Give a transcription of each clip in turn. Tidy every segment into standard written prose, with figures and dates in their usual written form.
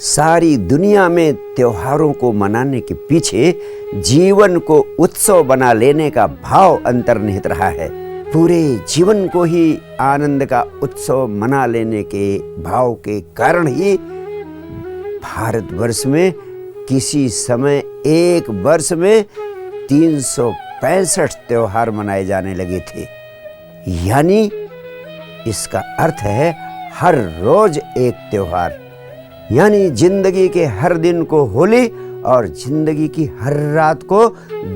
सारी दुनिया में त्योहारों को मनाने के पीछे जीवन को उत्सव बना लेने का भाव अंतर्निहित रहा है। पूरे जीवन को ही आनंद का उत्सव मना लेने के भाव के कारण ही भारतवर्ष में किसी समय एक वर्ष में 365 त्योहार मनाए जाने लगे थे। यानी इसका अर्थ है हर रोज एक त्योहार, यानी जिंदगी के हर दिन को होली और जिंदगी की हर रात को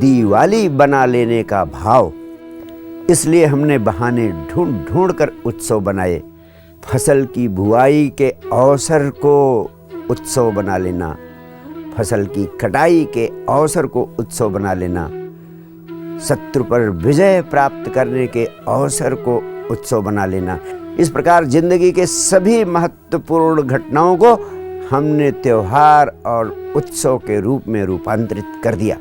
दिवाली बना लेने का भाव। इसलिए हमने बहाने ढूंढ ढूंढ कर उत्सव बनाए। फसल की बुआई के अवसर को उत्सव बना लेना, फसल की कटाई के अवसर को उत्सव बना लेना, शत्रु पर विजय प्राप्त करने के अवसर को उत्सव बना लेना। इस प्रकार जिंदगी के सभी महत्वपूर्ण घटनाओं को हमने त्योहार और उत्सव के रूप में रूपांतरित कर दिया।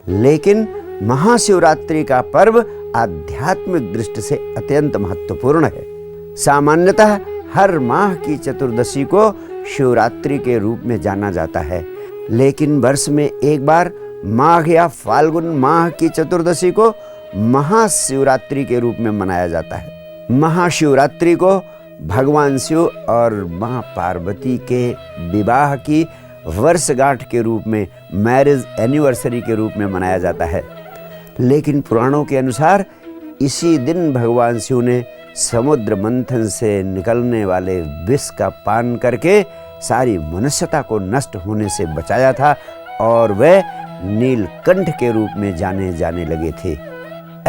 लेकिन महाशिवरात्रि का पर्व आध्यात्मिक दृष्टि से अत्यंत महत्वपूर्ण है। सामान्यतः हर माह की चतुर्दशी को शिवरात्रि के रूप में जाना जाता है, लेकिन वर्ष में एक बार माघ या फाल्गुन माह की चतुर्दशी को महाशिवरात्रि के रूप में मनाया जाता है। महाशिवरात्रि को भगवान शिव और मां पार्वती के विवाह की वर्षगांठ के रूप में, मैरिज एनिवर्सरी के रूप में मनाया जाता है। लेकिन पुराणों के अनुसार इसी दिन भगवान शिव ने समुद्र मंथन से निकलने वाले विष का पान करके सारी मनुष्यता को नष्ट होने से बचाया था और वे नीलकंठ के रूप में जाने लगे थे।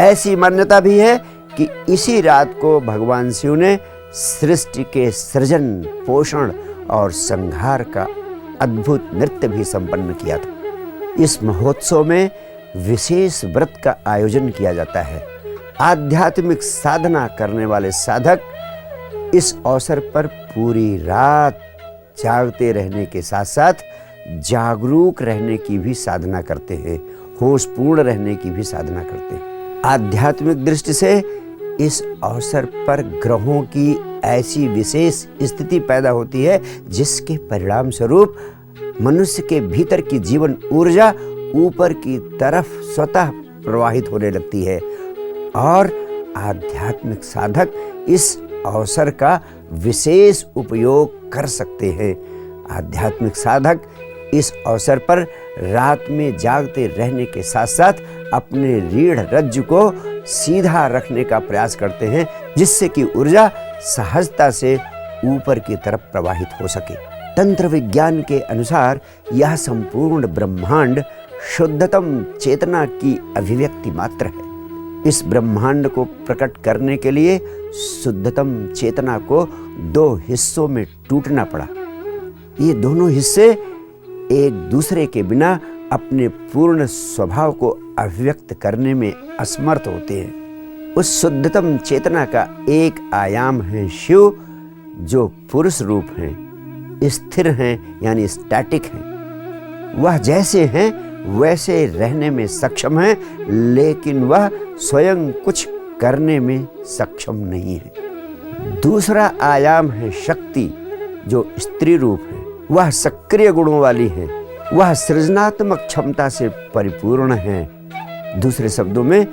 ऐसी मान्यता भी है कि इसी रात को भगवान शिव ने सृष्टि के सृजन, पोषण और संहार का अद्भुत नृत्य भी संपन्न किया था। इस महोत्सव में विशेष व्रत का आयोजन किया जाता है। आध्यात्मिक साधना करने वाले साधक इस अवसर पर पूरी रात जागते रहने के साथ साथ जागरूक रहने की भी साधना करते हैं, होशपूर्ण रहने की भी साधना करते हैं। आध्यात्मिक दृष्टि से इस अवसर पर ग्रहों की ऐसी विशेष स्थिति पैदा होती है जिसके परिणाम स्वरूप मनुष्य के भीतर की जीवन ऊर्जा ऊपर की तरफ स्वतः प्रवाहित होने लगती है और आध्यात्मिक साधक इस अवसर का विशेष उपयोग कर सकते हैं। आध्यात्मिक साधक इस अवसर पर रात में जागते रहने के साथ साथ अपने रीढ़ रज्जु को सीधा रखने का प्रयास करते हैं, जिससे कि ऊर्जा सहजता से ऊपर की तरफ प्रवाहित हो सके। तंत्र विज्ञान के अनुसार यह संपूर्ण ब्रह्मांड शुद्धतम चेतना की अभिव्यक्ति मात्र है। इस ब्रह्मांड को प्रकट करने के लिए शुद्धतम चेतना को दो हिस्सों में टूटना पड़ा। ये दोनों हिस्से एक दूसरे के बिना अपने पूर्ण स्वभाव को अभिव्यक्त करने में असमर्थ होते हैं। उस शुद्धतम चेतना का एक आयाम है शिव, जो पुरुष रूप हैं, स्थिर हैं यानी स्टैटिक हैं। वह जैसे हैं वैसे रहने में सक्षम हैं, लेकिन वह स्वयं कुछ करने में सक्षम नहीं है। दूसरा आयाम है शक्ति, जो स्त्री रूप है। वह सक्रिय गुणों वाली है, वह सृजनात्मक क्षमता से परिपूर्ण है। दूसरे शब्दों में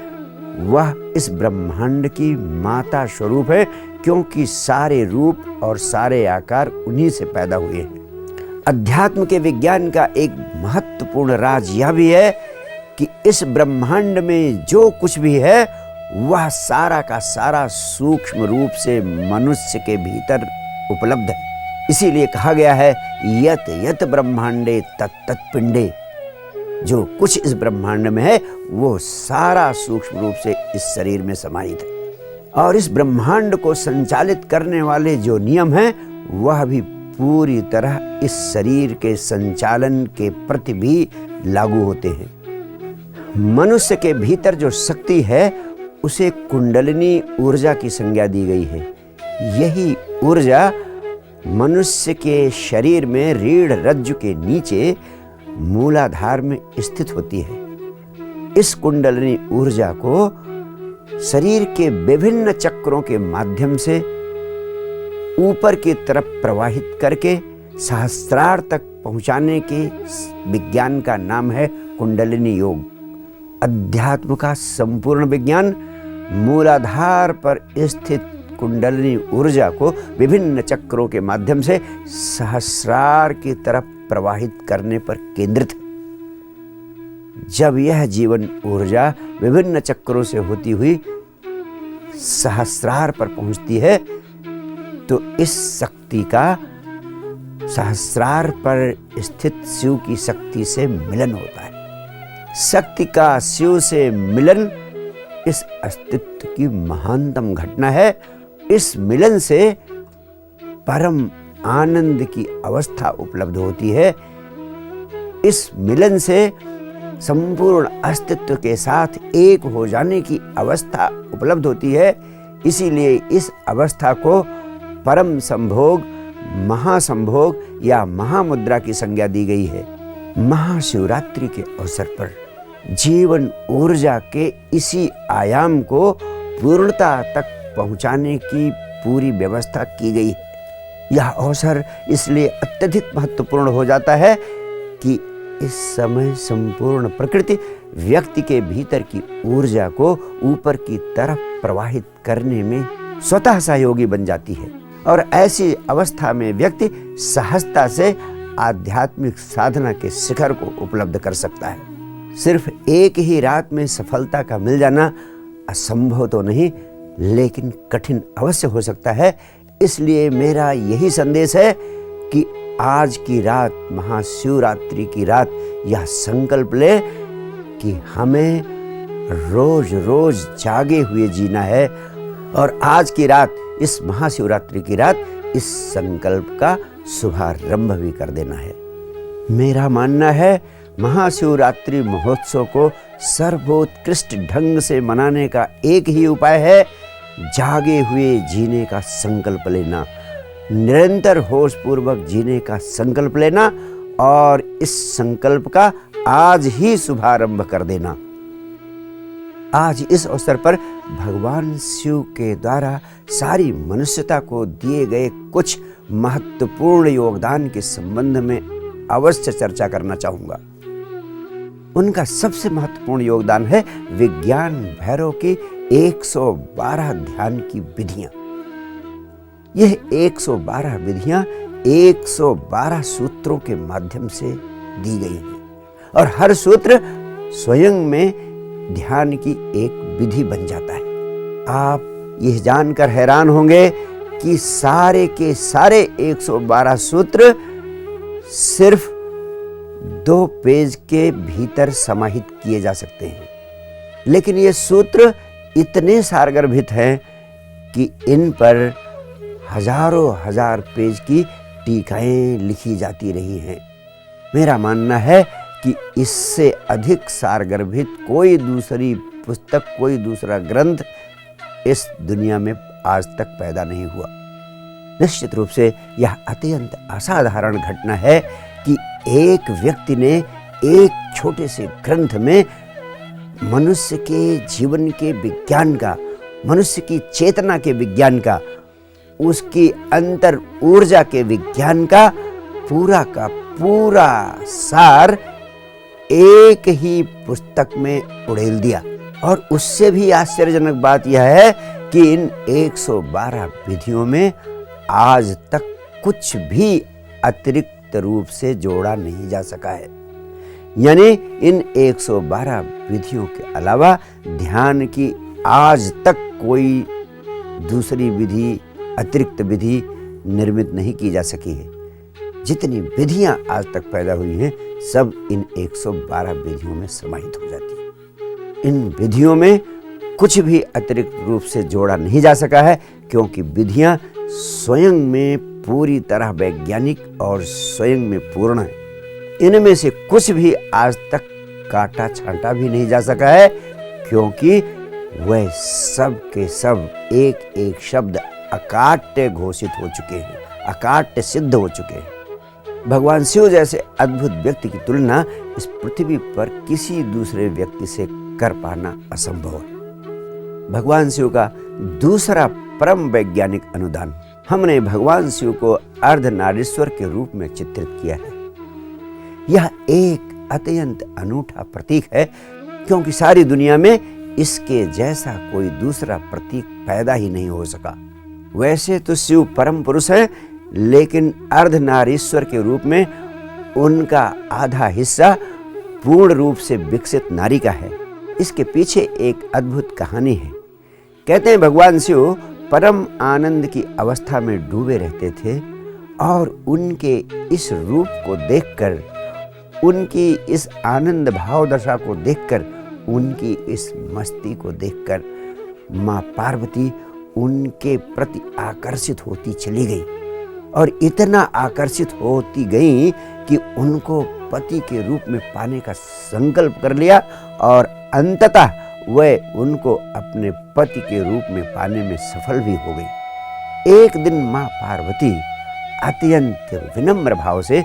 वह इस ब्रह्मांड की माता स्वरूप है, क्योंकि सारे रूप और सारे आकार उन्हीं से पैदा हुए हैं। अध्यात्म के विज्ञान का एक महत्वपूर्ण राज यह भी है कि इस ब्रह्मांड में जो कुछ भी है वह सारा का सारा सूक्ष्म रूप से मनुष्य के भीतर उपलब्ध है। इसीलिए कहा गया है यत यत ब्रह्मांडे तत् तत् पिंडे। जो कुछ इस ब्रह्मांड में है वो सारा सूक्ष्म रूप से इस शरीर में समाहित है। और इस ब्रह्मांड को संचालित करने वाले जो नियम हैं वह भी पूरी तरह इस शरीर के संचालन के प्रति भी लागू होते हैं। मनुष्य के भीतर जो शक्ति है उसे कुंडलिनी ऊर्जा की संज्ञा दी गई है। यही ऊर्जा मनुष्य के शरीर में रीढ़ रज्जु के नीचे मूलाधार में स्थित होती है। इस कुंडलिनी ऊर्जा को शरीर के विभिन्न चक्रों के माध्यम से ऊपर की तरफ प्रवाहित करके सहस्रार तक पहुंचाने के विज्ञान का नाम है कुंडलिनी योग। अध्यात्म का संपूर्ण विज्ञान मूलाधार पर स्थित कुंडलिनी ऊर्जा को विभिन्न चक्रों के माध्यम से सहस्रार की तरफ प्रवाहित करने पर केंद्रित है। जब यह जीवन ऊर्जा विभिन्न चक्रों से होती हुई सहस्रार पर पहुंचती है तो इस शक्ति का सहस्रार पर स्थित शिव की शक्ति से मिलन होता है। शक्ति का शिव से मिलन इस अस्तित्व की महानतम घटना है। इस मिलन से परम आनंद की अवस्था उपलब्ध होती है। इस मिलन से संपूर्ण अस्तित्व के साथ एक हो जाने की अवस्था उपलब्ध होती है। इसीलिए इस अवस्था को परम संभोग, महासंभोग या महामुद्रा की संज्ञा दी गई है। महाशिवरात्रि के अवसर पर जीवन ऊर्जा के इसी आयाम को पूर्णता तक पहुंचाने की पूरी व्यवस्था की गई है। यह अवसर इसलिए अत्यधिक महत्वपूर्ण हो जाता है कि इस समय संपूर्ण प्रकृति व्यक्ति के भीतर की ऊर्जा को ऊपर की तरफ प्रवाहित करने में स्वतः सहयोगी बन जाती है और ऐसी अवस्था में व्यक्ति सहजता से आध्यात्मिक साधना के शिखर को उपलब्ध कर सकता है। सिर्फ एक ही रात में सफलता का मिल जाना असंभव तो नहीं, लेकिन कठिन अवश्य हो सकता है। इसलिए मेरा यही संदेश है कि आज की रात, महाशिवरात्रि की रात, यह संकल्प ले कि हमें रोज रोज जागे हुए जीना है और आज की रात, इस महाशिवरात्रि की रात, इस संकल्प का शुभारंभ भी कर देना है। मेरा मानना है महाशिवरात्रि महोत्सव को सर्वोत्कृष्ट ढंग से मनाने का एक ही उपाय है, जागे हुए जीने का संकल्प लेना, निरंतर होशपूर्वक जीने का संकल्प लेना और इस संकल्प का आज ही शुभारंभ कर देना। आज इस अवसर पर भगवान शिव के द्वारा सारी मनुष्यता को दिए गए कुछ महत्वपूर्ण योगदान के संबंध में अवश्य चर्चा करना चाहूंगा। उनका सबसे महत्वपूर्ण योगदान है विज्ञान भैरव की 112 ध्यान की विधियां। यह 112 विधियां 112 सूत्रों के माध्यम से दी गई हैं और हर सूत्र स्वयं में ध्यान की एक विधि बन जाता है। आप यह जानकर हैरान होंगे कि सारे के सारे 112 सूत्र सिर्फ 2 पेज के भीतर समाहित किए जा सकते हैं, लेकिन ये सूत्र इतने सारगर्भित हैं कि इन पर हजारों हजार पेज की टीकाएं लिखी जाती रही हैं। मेरा मानना है कि इससे अधिक सारगर्भित कोई दूसरी पुस्तक, कोई दूसरा ग्रंथ इस दुनिया में आज तक पैदा नहीं हुआ। निश्चित रूप से यह अत्यंत असाधारण घटना है कि एक व्यक्ति ने एक छोटे से ग्रंथ में मनुष्य के जीवन के विज्ञान का, मनुष्य की चेतना के विज्ञान का, उसकी अंतर ऊर्जा के विज्ञान का पूरा सार एक ही पुस्तक में उड़ेल दिया। और उससे भी आश्चर्यजनक बात यह है कि इन 112 विधियों में आज तक कुछ भी अतिरिक्त रूप से जोड़ा नहीं जा सका है। यानी इन 112 विधियों के अलावा ध्यान की आज तक कोई दूसरी विधि, अतिरिक्त विधि निर्मित नहीं की जा सकी है। जितनी विधियां आज तक पैदा हुई हैं, सब इन 112 विधियों में समाहित हो जाती हैं। इन विधियों में कुछ भी अतिरिक्त रूप से जोड़ा नहीं जा सका है, क्योंकि विधियां स्वयं में पूरी तरह वैज्ञानिक और स्वयं में पूर्ण है। इनमें से कुछ भी आज तक काटा छांटा भी नहीं जा सका है, क्योंकि वह सब के सब एक एक शब्द अकाट्य घोषित हो चुके हैं, अकाट्य सिद्ध हो चुके हैं। भगवान शिव जैसे अद्भुत व्यक्ति की तुलना इस पृथ्वी पर किसी दूसरे व्यक्ति से कर पाना असंभव है। भगवान शिव का दूसरा परम वैज्ञानिक अनुदान हमने भगवान शिव को अर्धनारीश्वर के रूप में चित्रित किया है। यह एक अत्यंत अनूठा प्रतीक है, क्योंकि सारी दुनिया में इसके जैसा कोई दूसरा प्रतीक पैदा ही नहीं हो सका। वैसे तो शिव परम पुरुष है, लेकिन अर्धनारीश्वर के रूप में उनका आधा हिस्सा पूर्ण रूप से विकसित नारी का है। इसके पीछे एक अद्भुत कहानी है। कहते हैं भगवान शिव परम आनंद की अवस्था में डूबे रहते थे और उनके इस रूप को देखकर, उनकी इस आनंद भाव दशा को देखकर, उनकी इस मस्ती को देखकर माँ पार्वती उनके प्रति आकर्षित होती चली गई और इतना आकर्षित होती गई कि उनको पति के रूप में पाने का संकल्प कर लिया और अंततः वह उनको अपने पति के रूप में पाने में सफल भी हो गई। एक दिन माँ पार्वती अत्यंत विनम्र भाव से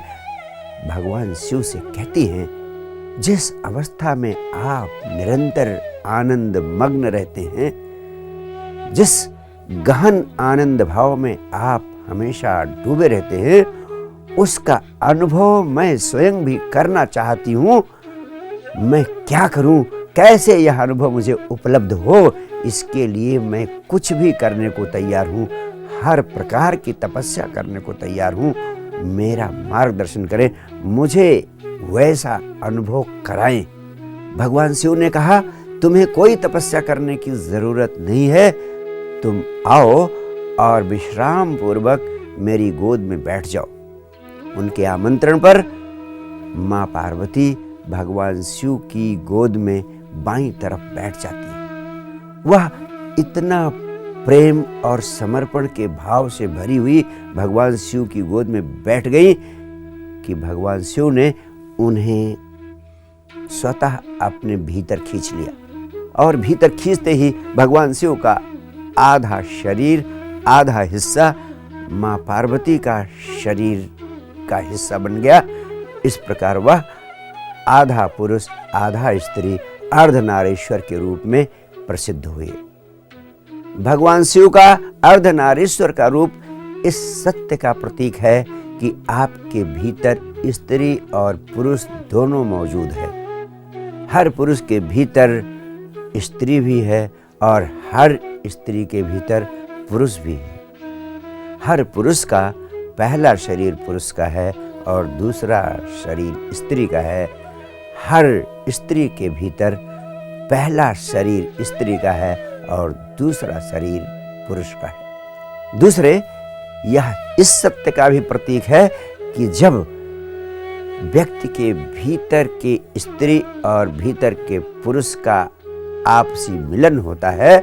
भगवान शिव से कहती हैं, जिस अवस्था में आप निरंतर आनंद मग्न रहते हैं, जिस गहन आनंद भाव में आप हमेशा डूबे रहते हैं, उसका अनुभव मैं स्वयं भी करना चाहती हूँ। मैं क्या करूँ, कैसे यह अनुभव मुझे उपलब्ध हो, इसके लिए मैं कुछ भी करने को तैयार हूँ, हर प्रकार की तपस्या करने को तैयार हूँ। मेरा मार्गदर्शन करें, मुझे वैसा अनुभव कराएं। भगवान शिव ने कहा, तुम्हें कोई तपस्या करने की जरूरत नहीं है, तुम आओ और विश्राम पूर्वक मेरी गोद में बैठ जाओ। उनके आमंत्रण पर माँ पार्वती भगवान शिव की गोद में बाईं तरफ बैठ जाती है। वह इतना प्रेम और समर्पण के भाव से भरी हुई भगवान शिव की गोद में बैठ गई कि भगवान शिव ने उन्हें स्वतः अपने भीतर खींच लिया और भीतर खींचते ही भगवान शिव का आधा शरीर, आधा हिस्सा माँ पार्वती का शरीर का हिस्सा बन गया। इस प्रकार वह आधा पुरुष आधा स्त्री अर्धनारीश्वर के रूप में प्रसिद्ध हुए। भगवान शिव का अर्धनारीश्वर का रूप इस सत्य का प्रतीक है कि आपके भीतर स्त्री और पुरुष दोनों मौजूद है। हर पुरुष के भीतर स्त्री भी है और हर स्त्री के भीतर पुरुष भी है। हर पुरुष का पहला शरीर पुरुष का है और दूसरा शरीर स्त्री का है। हर स्त्री के भीतर पहला शरीर स्त्री का है और दूसरा शरीर पुरुष का है। दूसरे, यह इस सत्य का भी प्रतीक है कि जब व्यक्ति के भीतर के स्त्री और भीतर के पुरुष का आपसी मिलन होता है,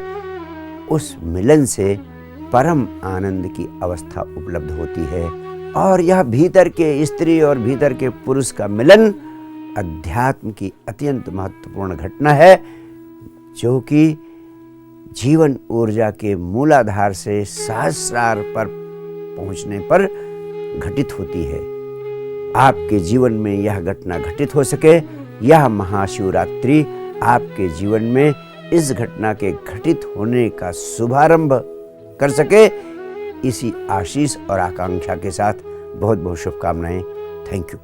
उस मिलन से परम आनंद की अवस्था उपलब्ध होती है। और यह भीतर के स्त्री और भीतर के पुरुष का मिलन अध्यात्म की अत्यंत महत्वपूर्ण घटना है, जो कि जीवन ऊर्जा के मूलाधार से सहस्रार पर पहुंचने पर घटित होती है। आपके जीवन में यह घटना घटित हो सके, यह महाशिवरात्रि आपके जीवन में इस घटना के घटित होने का शुभारंभ कर सके, इसी आशीष और आकांक्षा के साथ बहुत बहुत शुभकामनाएं। Thank you.